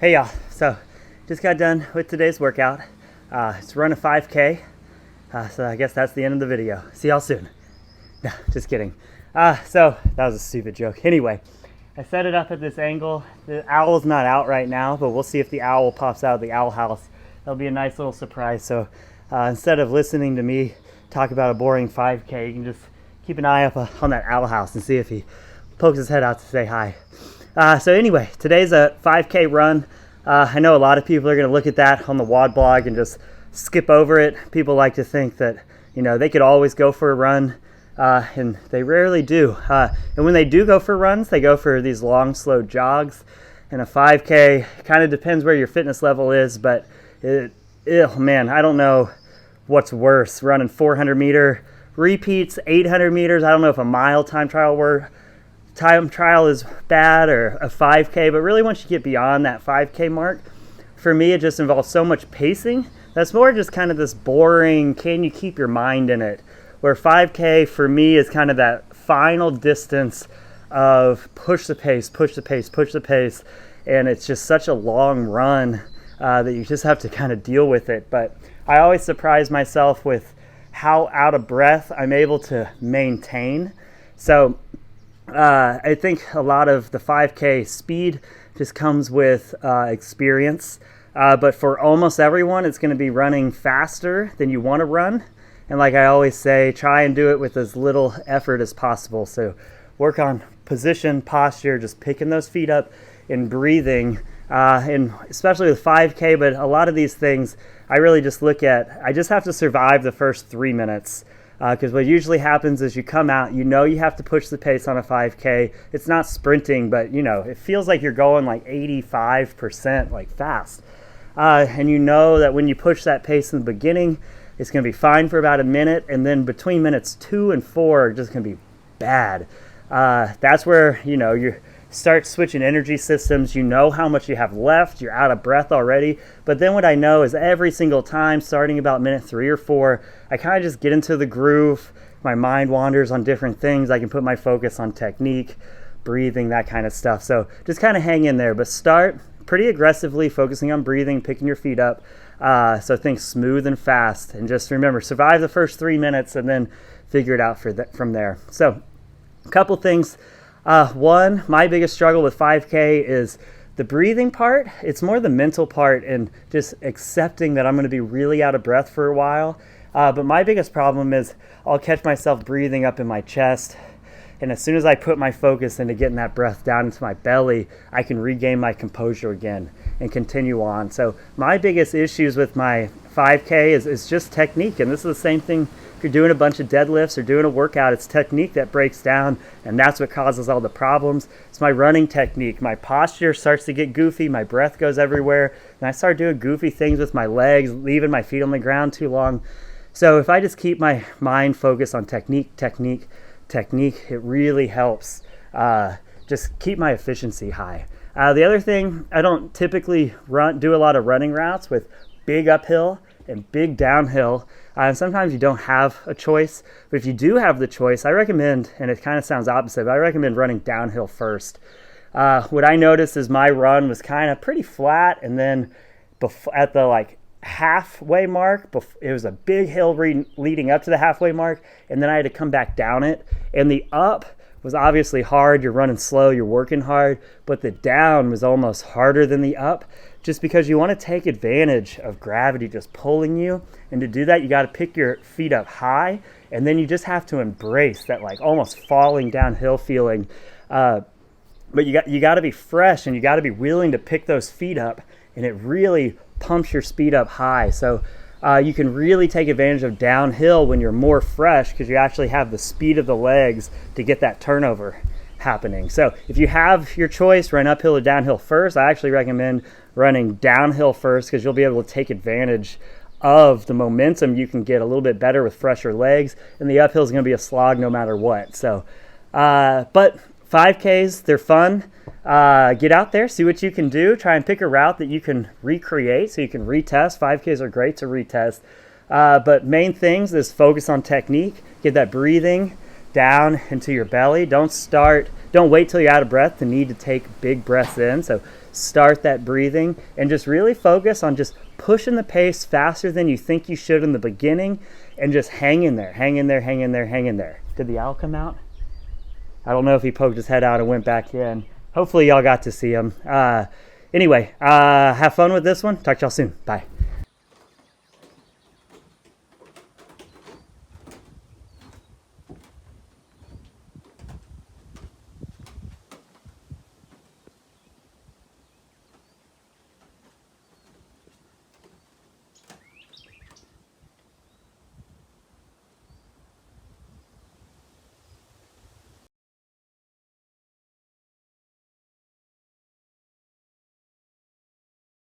Hey y'all, so just got done with today's workout. It's run a 5K, so I guess that's the end of the video. See y'all soon. No, just kidding. So that was a stupid joke. Anyway, I set it up at this angle. The owl's not out right now, but we'll see if the owl pops out of the owl house. That'll be a nice little surprise. So instead of listening to me talk about a boring 5K, you can just keep an eye up on that owl house and see if he pokes his head out to say hi. So anyway, today's a 5K run. I know a lot of people are going to look at that on the WOD blog and just skip over it. People like to think that, they could always go for a run, and they rarely do. And when they do go for runs, they go for these long, slow jogs. And a 5K kind of depends where your fitness level is, but man, I don't know what's worse, running 400-meter repeats, 800 meters. I don't know if a mile time trial is bad or a 5K, but really once you get beyond that 5K mark, for me it just involves so much pacing. That's more just kind of this boring, can you keep your mind in it? Where 5K for me is kind of that final distance of push the pace, and it's just such a long run that you just have to kind of deal with it. But I always surprise myself with how out of breath I'm able to maintain. So I think a lot of the 5K speed just comes with experience, but for almost everyone, it's going to be running faster than you want to run. And like I always say, try and do it with as little effort as possible. So work on position, posture, just picking those feet up and breathing, and especially with 5K, but a lot of these things, I really just look at, I just have to survive the first 3 minutes. Because what usually happens is you come out, you have to push the pace on a 5K. It's not sprinting, but it feels like you're going like 85%, like fast. And you know that when you push that pace in the beginning, it's going to be fine for about a minute, and then between minutes 2 and 4 are just going to be bad. That's where you start switching energy systems. You know how much you have left. You're out of breath already. But then what I know is every single time, starting about minute 3 or 4, I kind of just get into the groove. My mind wanders on different things. I can put my focus on technique, breathing, that kind of stuff. So just kind of hang in there. But start pretty aggressively, focusing on breathing, picking your feet up. So think smooth and fast. And just remember, survive the first 3 minutes and then figure it out from there. So a couple things. One, my biggest struggle with 5K is the breathing part. It's more the mental part and just accepting that I'm going to be really out of breath for a while. But my biggest problem is I'll catch myself breathing up in my chest. And as soon as I put my focus into getting that breath down into my belly, I can regain my composure again and continue on. So my biggest issues with my 5K is just technique. And this is the same thing if you're doing a bunch of deadlifts or doing a workout. It's technique that breaks down, and that's what causes all the problems. It's my running technique. My posture starts to get goofy. My breath goes everywhere. And I start doing goofy things with my legs, leaving my feet on the ground too long. So if I just keep my mind focused on technique, it really helps just keep my efficiency high. The other thing, I don't typically do a lot of running routes with big uphill and big downhill. Sometimes you don't have a choice, but if you do have the choice, I recommend, and it kind of sounds opposite, but I recommend running downhill first. What I noticed is my run was kind of pretty flat, and then at the halfway mark, it was a big hill leading up to the halfway mark, and then I had to come back down it. And the up was obviously hard. You're running slow, you're working hard, but the down was almost harder than the up, just because you want to take advantage of gravity just pulling you. And to do that, you got to pick your feet up high, and then you just have to embrace that almost falling downhill feeling. But you got to be fresh, and you got to be willing to pick those feet up, and it really pumps your speed up high. So you can really take advantage of downhill when you're more fresh, because you actually have the speed of the legs to get that turnover happening. So if you have your choice, run uphill or downhill first. I actually recommend running downhill first, because you'll be able to take advantage of the momentum you can get a little bit better with fresher legs, and the uphill is going to be a slog no matter what. So but 5Ks, they're fun. Get out there, see what you can do. Try and pick a route that you can recreate so you can retest. 5Ks are great to retest. But main things is focus on technique, get that breathing, down into your belly. Don't wait till you're out of breath to need to take big breaths in. So start that breathing and just really focus on just pushing the pace faster than you think you should in the beginning, and just hang in there, hang in there, hang in there, hang in there. Did the owl come out? I don't know if he poked his head out and went back in. Hopefully y'all got to see him. Anyway, have fun with this one. Talk to y'all soon. Bye.